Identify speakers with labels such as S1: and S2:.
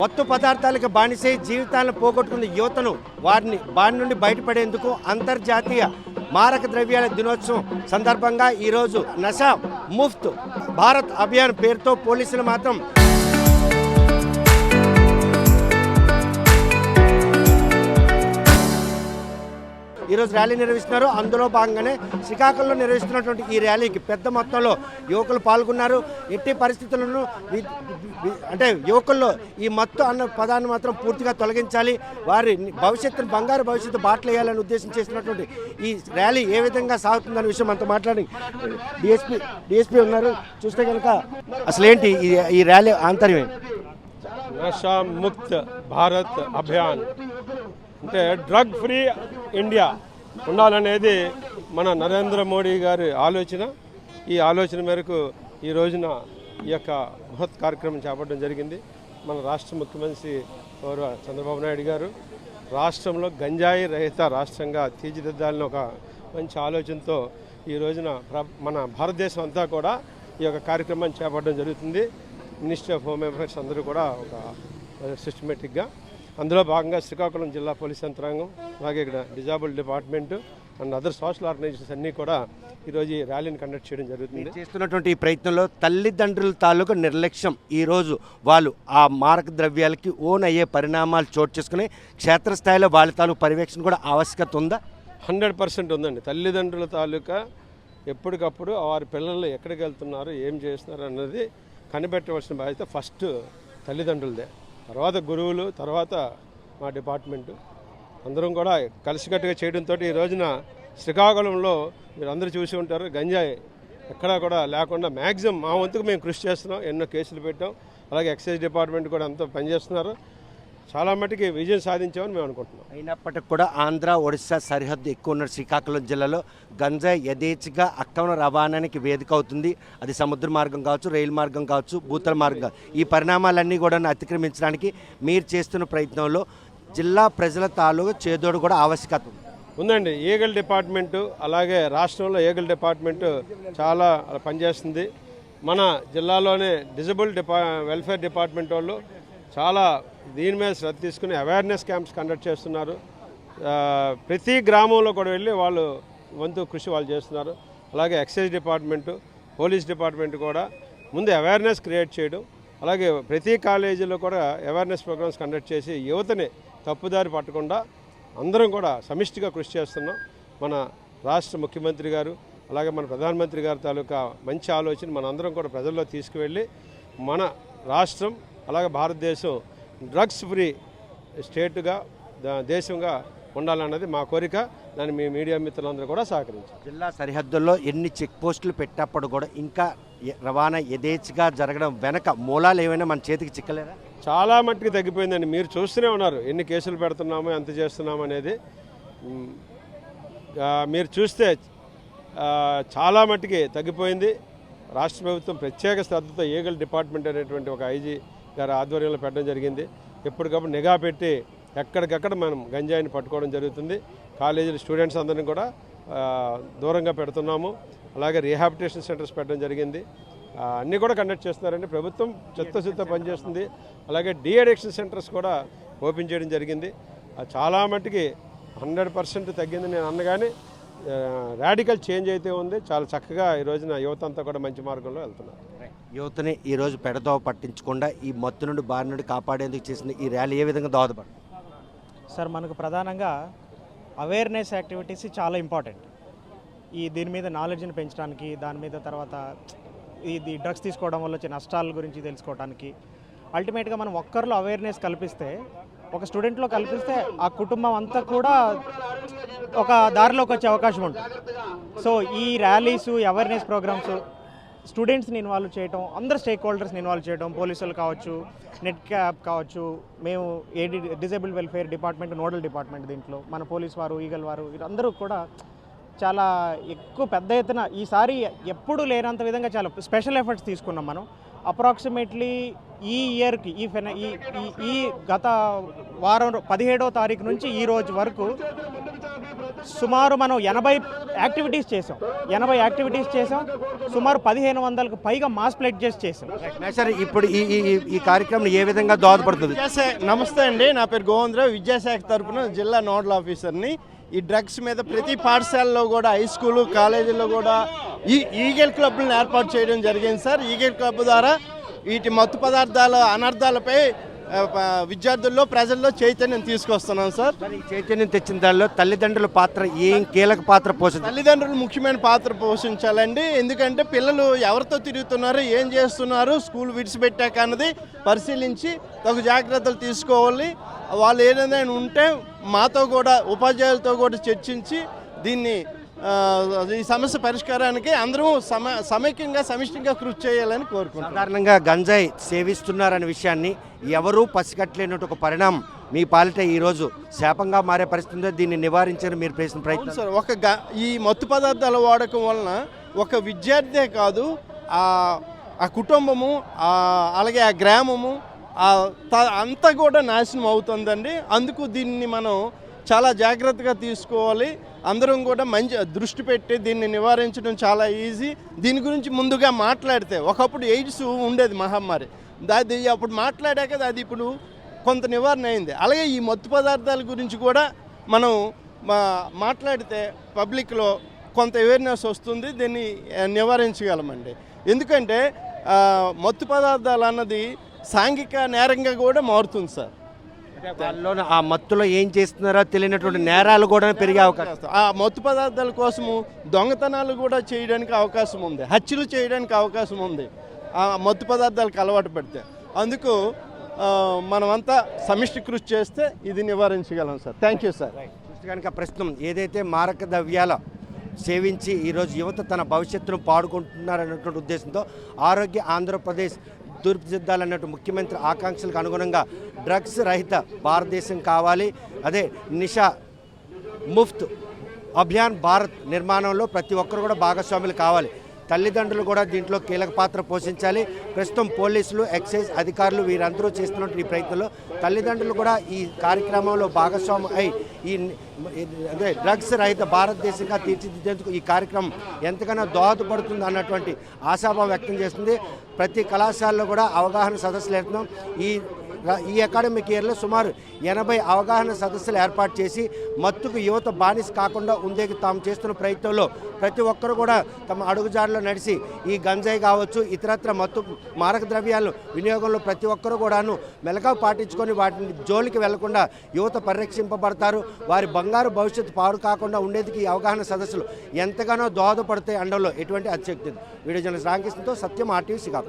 S1: మత్తు పదార్థాలకు బానిసై జీవితాలను పోగొట్టుకున్న యువతను వారిని బారి నుండి బయటపడేందుకు అంతర్జాతీయ మారక ద్రవ్యాల దినోత్సవం సందర్భంగా ఈరోజు నషా ముఫ్త్ భారత్ అభియాన్ పేరుతో పోలీసులు మాత్రం ఈరోజు ర్యాలీ నిర్వహిస్తున్నారు. అందులో భాగంగానే శ్రీకాకుళంలో నిర్వహిస్తున్నటువంటి ఈ ర్యాలీకి పెద్ద మొత్తంలో యువకులు పాల్గొన్నారు. ఎట్టి పరిస్థితులను అంటే యువకుల్లో ఈ మత్తు అన్న పదాన్ని మాత్రం పూర్తిగా తొలగించాలి, వారి భవిష్యత్తును బంగారు భవిష్యత్తు బాటలు వేయాలని ఉద్దేశం చేసినటువంటి ఈ ర్యాలీ ఏ విధంగా సాగుతుందనే విషయం అంతా మాట్లాడి డిఎస్పీ ఉన్నారు. చూస్తే కనుక అసలు ఏంటి ఈ ర్యాలీ ఆంతర్యం?
S2: నషా ముక్త్ భారత్ అభియాన్ అంటే డ్రగ్ ఫ్రీ ఇండియా ఉండాలనేది మన నరేంద్ర మోడీ గారి ఆలోచన. ఈ ఆలోచన మేరకు ఈ రోజున ఈ యొక్క బృహత్ కార్యక్రమం చేపట్టడం జరిగింది. మన రాష్ట్ర ముఖ్యమంత్రి గౌరవ చంద్రబాబు నాయుడు గారు రాష్ట్రంలో గంజాయి రహిత రాష్ట్రంగా తీర్చిదిద్దాలని ఒక మంచి ఆలోచనతో ఈ రోజున మన భారతదేశం అంతా కూడా ఈ యొక్క కార్యక్రమాన్ని చేపట్టడం జరుగుతుంది. మినిస్ట్రీ ఆఫ్ హోమ్ అఫైర్స్ అందరూ కూడా ఒక సిస్టమేటిక్గా అందులో భాగంగా శ్రీకాకుళం జిల్లా పోలీస్ యంత్రాంగం, అలాగే ఇక్కడ disable department and other social organisations అన్నీ కూడా ఈరోజు ఈ ర్యాలీని కండక్ట్ చేయడం జరుగుతుంది.
S1: చేస్తున్నటువంటి ఈ ప్రయత్నంలో తల్లిదండ్రుల తాలూకు నిర్లక్ష్యం ఈరోజు వాళ్ళు ఆ మారక ద్రవ్యాలకి ఓన్ అయ్యే పరిణామాలు చోటు చేసుకుని క్షేత్రస్థాయిలో వాళ్ళ తాలూకు పర్యవేక్షణ కూడా ఆవశ్యకత ఉందా?
S2: 100% ఉందండి. తల్లిదండ్రుల తాలూకా ఎప్పటికప్పుడు వారి పిల్లలు ఎక్కడికి వెళ్తున్నారు, ఏం చేస్తున్నారు అన్నది కనిపెట్టవలసిన బాధ్యత ఫస్ట్ తల్లిదండ్రులదే. తర్వాత గురువులు, తర్వాత మా డిపార్ట్మెంటు అందరం కూడా కలిసికట్టుగా చేయడంతో ఈ రోజున శ్రీకాకుళంలో మీరు అందరూ చూసి ఉంటారు, గంజాయి ఎక్కడా కూడా లేకుండా మ్యాక్సిమం మా వంతుకు మేము కృషి చేస్తున్నాం. ఎన్నో కేసులు పెట్టాం. అలాగే ఎక్సైజ్ డిపార్ట్మెంట్ కూడా అంతా పనిచేస్తున్నారు. చాలా మటుకి విజయం సాధించామని మేము అనుకుంటున్నాం.
S1: అయినప్పటికీ కూడా ఆంధ్ర ఒడిశా సరిహద్దు ఎక్కువ ఉన్న శ్రీకాకుళం జిల్లాలో గంజాయి యథేచ్ఛగా అక్రమ రవాణానికి వేదిక అవుతుంది. అది సముద్ర మార్గం కావచ్చు, రైలు మార్గం కావచ్చు, భూతల మార్గం. ఈ పరిణామాలన్నీ కూడా అతిక్రమించడానికి మీరు చేస్తున్న ప్రయత్నంలో జిల్లా ప్రజల తాలూకు చేదోడు కూడా ఆవశ్యకత
S2: ఉందండి. ఈగల్ డిపార్ట్మెంటు అలాగే రాష్ట్రంలో ఈగల్ డిపార్ట్మెంటు చాలా పనిచేస్తుంది. మన జిల్లాలోనే డిజబుల్ వెల్ఫేర్ డిపార్ట్మెంట్ వాళ్ళు చాలా దీని మీద శ్రద్ధ తీసుకుని అవేర్నెస్ క్యాంప్స్ కండక్ట్ చేస్తున్నారు. ప్రతి గ్రామంలో కూడా వెళ్ళి వాళ్ళు వంతు కృషి వాళ్ళు చేస్తున్నారు. అలాగే ఎక్సైజ్ డిపార్ట్మెంటు, పోలీస్ డిపార్ట్మెంట్ కూడా ముందు అవేర్నెస్ క్రియేట్ చేయడం, అలాగే ప్రతి కాలేజీలో కూడా అవేర్నెస్ ప్రోగ్రామ్స్ కండక్ట్ చేసి యువతని తప్పుదారి పట్టకుండా అందరం కూడా సమిష్టిగా కృషి చేస్తున్నాం. మన రాష్ట్ర ముఖ్యమంత్రి గారు అలాగే మన ప్రధానమంత్రి గారి తాలూకా మంచి ఆలోచన మన అందరం కూడా ప్రజల్లో తీసుకువెళ్ళి మన రాష్ట్రం అలాగే భారతదేశం డ్రగ్స్ ఫ్రీ స్టేట్గా దేశంగా ఉండాలన్నది మా కోరిక. దాన్ని మీ మీడియా మిత్రులందరూ కూడా సహకరించారు.
S1: జిల్లా సరిహద్దుల్లో ఎన్ని చెక్ పోస్టులు పెట్టినప్పుడు కూడా ఇంకా రవాణా యథేచ్ఛగా జరగడం వెనక మూలాలు ఏమైనా మన చేతికి చిక్కలేదా?
S2: చాలా మట్టుకు తగ్గిపోయిందండి. మీరు చూస్తూనే ఉన్నారు ఎన్ని కేసులు పెడుతున్నామో, ఎంత చేస్తున్నాము అనేది. మీరు చూస్తే చాలా మట్టుకి తగ్గిపోయింది. రాష్ట్ర ప్రభుత్వం ప్రత్యేక శ్రద్ధతో ఈగల్ డిపార్ట్మెంట్ అనేటువంటి ఒక ఐజీ గారి ఆధ్వర్యంలో పెట్టడం జరిగింది. ఎప్పటికప్పుడు నిఘా పెట్టి ఎక్కడికక్కడ మనం గంజాయిని పట్టుకోవడం జరుగుతుంది. కాలేజీల స్టూడెంట్స్ అందరినీ కూడా దూరంగా పెడుతున్నాము. అలాగే రీహాబిలిటేషన్ సెంటర్స్ పెట్టడం జరిగింది. అన్నీ కూడా కండక్ట్ చేస్తున్నారండి. ప్రభుత్వం చిత్తశుద్ధితో పనిచేస్తుంది. అలాగే డీ అడిక్షన్ సెంటర్స్ కూడా ఓపెన్ చేయడం జరిగింది. చాలా మట్టుకి 100% తగ్గింది నేను అన్నగానే రాడికల్ చేంజ్ అయితే ఉంది. చాలా చక్కగా ఈ రోజున యువత అంతా కూడా మంచి మార్గంలో వెళ్తున్నారు.
S1: యువతని ఈరోజు పెడదోవ పట్టించకుండా ఈ మత్తు నుండి బారి నుండి కాపాడేందుకు చేసిన ఈ ర్యాలీ ఏ విధంగా దోహదపడుతుంది?
S3: సార్, మనకు ప్రధానంగా అవేర్నెస్ యాక్టివిటీస్ చాలా ఇంపార్టెంట్. దీని మీద నాలెడ్జ్ని పెంచడానికి, దాని మీద తర్వాత ఇది డ్రగ్స్ తీసుకోవడం వల్ల వచ్చే నష్టాల గురించి తెలుసుకోవడానికి అల్టిమేట్గా మనం ఒక్కరిలో అవేర్నెస్ కల్పిస్తే, ఒక స్టూడెంట్లో కల్పిస్తే ఆ కుటుంబం అంతా కూడా ఒక దారిలోకి వచ్చే అవకాశం ఉంటుంది. సో ఈ ర్యాలీస్, అవేర్నెస్ ప్రోగ్రామ్స్ స్టూడెంట్స్ని ఇన్వాల్వ్ చేయడం, అందరు స్టేక్ హోల్డర్స్ని ఇన్వాల్వ్ చేయడం, పోలీసులు కావచ్చు, నెట్ క్యాప్ కావచ్చు, మేము disable welfare department nodal department, దీంట్లో మన పోలీస్ వారు, ఈగల్ వారు, వీరందరూ కూడా చాలా ఎక్కువ పెద్ద ఎత్తున ఈసారి ఎప్పుడు లేనంత విధంగా చాలా స్పెషల్ ఎఫర్ట్స్ తీసుకున్నాం మనం. అప్రాక్సిమేట్లీ ఈ ఇయర్కి ఈ గత వారం 17వ తారీఖు నుంచి ఈ రోజు వరకు సుమారు మనం 80 యాక్టివిటీస్ చేసాం. సుమారు 1500కు పైగా మాస్ ప్లెడ్జెస్ చేసాం.
S1: సార్ ఇప్పుడు ఈ కార్యక్రమం ఏ విధంగా దోహదపడుతుంది?
S4: నమస్తే అండి, నా పేరు గోవిందరావు, విద్యాశాఖ తరపున జిల్లా నోడల్ ఆఫీసర్ని. ఈ డ్రగ్స్ మీద ప్రతి పాఠశాలలో కూడా, హై స్కూలు, కాలేజీల్లో కూడా ఈ ఈగల్ క్లబ్లను ఏర్పాటు చేయడం జరిగింది సార్. ఈగల్ క్లబ్ ద్వారా వీటి మత్తు పదార్థాల అనర్థాలపై విద్యార్థుల్లో, ప్రజల్లో చైతన్యం తీసుకొస్తున్నాం సార్.
S1: ఈ చైతన్యం తెచ్చిన దానిలో తల్లిదండ్రుల పాత్ర ఏం కీలక పాత్ర పోషించాలి?
S4: తల్లిదండ్రులు ముఖ్యమైన పాత్ర పోషించాలండి. ఎందుకంటే పిల్లలు ఎవరితో తిరుగుతున్నారు, ఏం చేస్తున్నారు, స్కూల్ విడిచిపెట్టాక అన్నది పరిశీలించి తగు జాగ్రత్తలు తీసుకోవాలి. వాళ్ళు ఏదైనా ఉంటే మాతో కూడా, ఉపాధ్యాయులతో కూడా చర్చించి దీన్ని ఈ సమస్య పరిష్కారానికి అందరూ సమైక్యంగా, సమిష్టిగా కృషి చేయాలని కోరుకుంటున్నాం.
S1: సాధారణంగా గంజాయి సేవిస్తున్నారనే విషయాన్ని ఎవరూ పసిగట్టలేనట్టు ఒక పరిణామం మీ పాలిట ఈరోజు శాపంగా మారే పరిస్థితి. దీన్ని నివారించాలని మీరు చేసిన ప్రయత్నం
S4: సార్. ఈ మత్తు పదార్థాల వాడకం వలన ఒక విద్యార్థే కాదు, ఆ కుటుంబము, అలాగే ఆ గ్రామము అంతా కూడా నాశనం అవుతుందండి. అందుకు దీన్ని మనం చాలా జాగ్రత్తగా తీసుకోవాలి. అందరం కూడా మంచి దృష్టి పెట్టి దీన్ని నివారించడం చాలా ఈజీ. దీని గురించి ముందుగా మాట్లాడితే, ఒకప్పుడు ఎయిడ్స్ ఉండేది మహమ్మారి, అది అప్పుడు మాట్లాడాక అది ఇప్పుడు కొంత నివారణ అయింది. అలాగే ఈ మత్తు పదార్థాల గురించి కూడా మనం మాట్లాడితే పబ్లిక్లో కొంత అవేర్నెస్ వస్తుంది, దీన్ని నివారించగలమండి. ఎందుకంటే మత్తు పదార్థాలు అన్నది సాంఘిక నేరంగా కూడా మారుతుంది సార్.
S1: వాళ్ళలో ఆ మత్తులో ఏం చేస్తున్నారో తెలియనటువంటి నేరాలు కూడా పెరిగే అవకాశం.
S4: ఆ మత్తు పదార్థాల కోసము దొంగతనాలు కూడా చేయడానికి అవకాశం ఉంది, హత్యలు చేయడానికి అవకాశం ఉంది ఆ మత్తు పదార్థాలకు అలవాటు పడితే. అందుకు మనమంతా సమిష్టి కృషి చేస్తే ఇది నివారించగలం సార్. Thank you sir.
S1: కనుక ప్రస్తుతం ఏదైతే మారక ద్రవ్యాల సేవించి ఈరోజు యువత తన భవిష్యత్తును పాడుకుంటున్నారన్నటువంటి ఉద్దేశంతో ఆరోగ్య ఆంధ్రప్రదేశ్ తీర్చిదిద్దాలన్నట్టు ముఖ్యమంత్రి ఆకాంక్షలకు అనుగుణంగా డ్రగ్స్ రహిత భారతదేశం కావాలి, అదే నిషా ముఫ్త్ అభియాన్ భారత్ నిర్మాణంలో ప్రతి ఒక్కరు కూడా భాగస్వాములు కావాలి. తల్లిదండ్రులు కూడా దీంట్లో కీలక పాత్ర పోషించాలి. ప్రస్తుతం పోలీసులు, ఎక్సైజ్ అధికారులు వీరందరూ చేస్తున్న ఈ ప్రయత్నంలో తల్లిదండ్రులు కూడా ఈ కార్యక్రమంలో భాగస్వామి అయి ఈ అదే డ్రగ్స్ రహిత భారతదేశంగా తీర్చిదిద్దేందుకు ఈ కార్యక్రమం ఎంతగానో దోహదపడుతుంది అన్నటువంటి ఆశాభావం వ్యక్తం చేస్తుంది. ప్రతి కళాశాలలో కూడా అవగాహన సదస్సులు ఏర్పడడం, ఈ అకాడమిక్ ఇయర్లో సుమారు 80 అవగాహన సదస్సులు ఏర్పాటు చేసి మత్తుకు యువత బానిస కాకుండా ఉండేకి తాము చేస్తున్న ప్రయత్నంలో ప్రతి ఒక్కరు కూడా తమ అడుగుజాడలో నడిచి ఈ గంజాయి కావచ్చు, ఇతరత్ర మత్తు మారక ద్రవ్యాలు వినియోగంలో ప్రతి ఒక్కరు కూడాను మెలకువ పాటించుకొని వాటిని జోలికి వెళ్లకుండా యువత పరిరక్షింపబడతారు. వారి బంగారు భవిష్యత్తు పాడు కాకుండా ఉండేందుకు ఈ అవగాహన సదస్సులు ఎంతగానో దోహదపడతాయి అనడంలో ఎటువంటి అతిశక్తి. వీడియో జర్నలిస్ట్ రామకృష్ణతో సత్యం, RTV శ్రీకాకుళం.